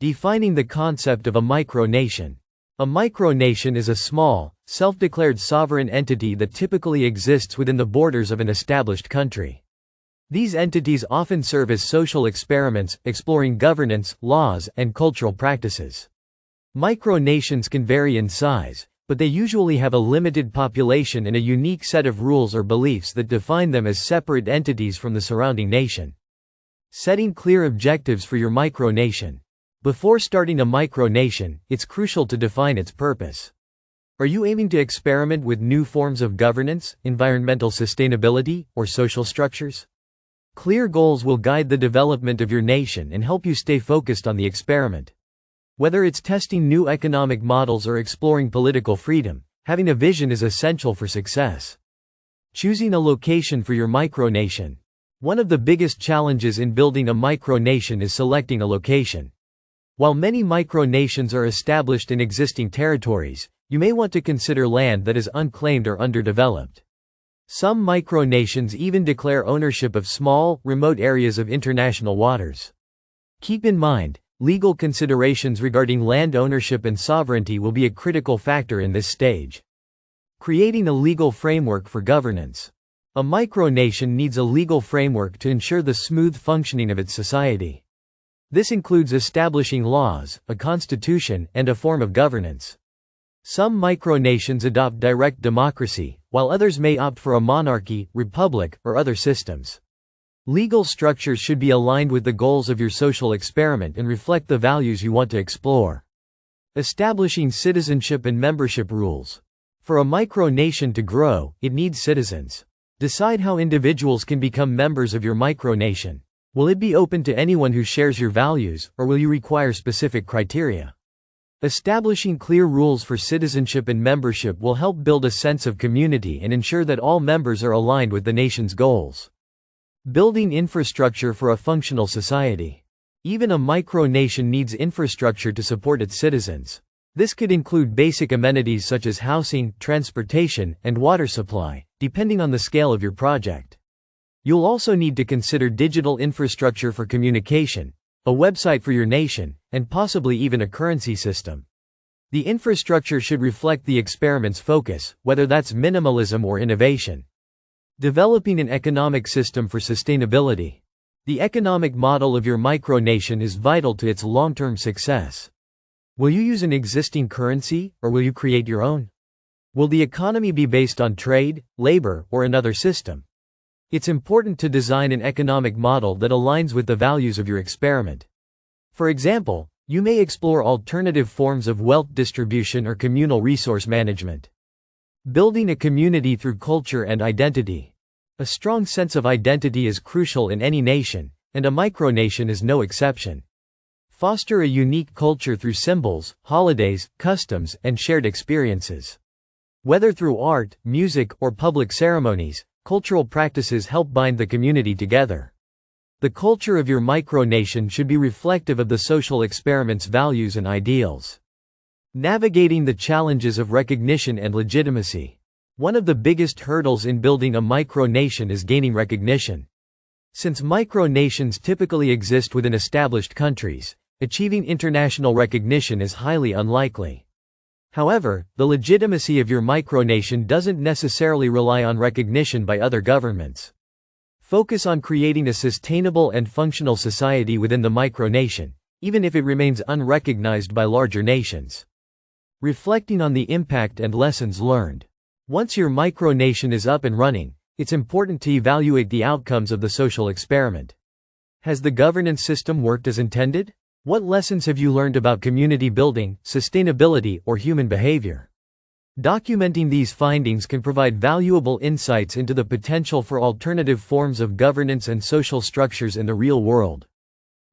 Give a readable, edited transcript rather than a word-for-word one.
Defining the concept of a micronation. A micronation is a small, self-declared sovereign entity that typically exists within the borders of an established country. These entities often serve as social experiments, exploring governance, laws, and cultural practices. Micronations can vary in size, but they usually have a limited population and a unique set of rules or beliefs that define them as separate entities from the surrounding nation. Setting clear objectives for your micronation. Before starting a micronation, it's crucial to define its purpose. Are you aiming to experiment with new forms of governance, environmental sustainability, or social structures? Clear goals will guide the development of your nation and help you stay focused on the experiment. Whether it's testing new economic models or exploring political freedom, having a vision is essential for success. Choosing a location for your micronation. One of the biggest challenges in building a micronation is selecting a location. While many micronations are established in existing territories, you may want to consider land that is unclaimed or underdeveloped. Some micronations even declare ownership of small, remote areas of international waters. Keep in mind, legal considerations regarding land ownership and sovereignty will be a critical factor in this stage. Creating a legal framework for governance. A micronation needs a legal framework to ensure the smooth functioning of its society. This includes establishing laws, a constitution, and a form of governance. Some micronations adopt direct democracy, while others may opt for a monarchy, republic, or other systems. Legal structures should be aligned with the goals of your social experiment and reflect the values you want to explore. Establishing citizenship and membership rules. For a micronation to grow, it needs citizens. Decide how individuals can become members of your micronation. Will it be open to anyone who shares your values, or will you require specific criteria? Establishing clear rules for citizenship and membership will help build a sense of community and ensure that all members are aligned with the nation's goals. Building infrastructure for a functional society. Even a micronation needs infrastructure to support its citizens. This could include basic amenities such as housing, transportation, and water supply, depending on the scale of your project. You'll also need to consider digital infrastructure for communication, a website for your nation, and possibly even a currency system. The infrastructure should reflect the experiment's focus, whether that's minimalism or innovation. Developing an economic system for sustainability. The economic model of your micronation is vital to its long-term success. Will you use an existing currency, or will you create your own? Will the economy be based on trade, labor, or another system? It's important to design an economic model that aligns with the values of your experiment. For example, you may explore alternative forms of wealth distribution or communal resource management. Building a community through culture and identity. A strong sense of identity is crucial in any nation, and a micronation is no exception. Foster a unique culture through symbols, holidays, customs, and shared experiences. Whether through art, music, or public ceremonies, cultural practices help bind the community together. The culture of your micronation should be reflective of the social experiment's values and ideals. Navigating the challenges of recognition and legitimacy. One of the biggest hurdles in building a micronation is gaining recognition. Since micronations typically exist within established countries, achieving international recognition is highly unlikely. However, the legitimacy of your micronation doesn't necessarily rely on recognition by other governments. Focus on creating a sustainable and functional society within the micronation, even if it remains unrecognized by larger nations. Reflecting on the impact and lessons learned. Once your micronation is up and running, it's important to evaluate the outcomes of the social experiment. Has the governance system worked as intended? What lessons have you learned about community building, sustainability, or human behavior? Documenting these findings can provide valuable insights into the potential for alternative forms of governance and social structures in the real world.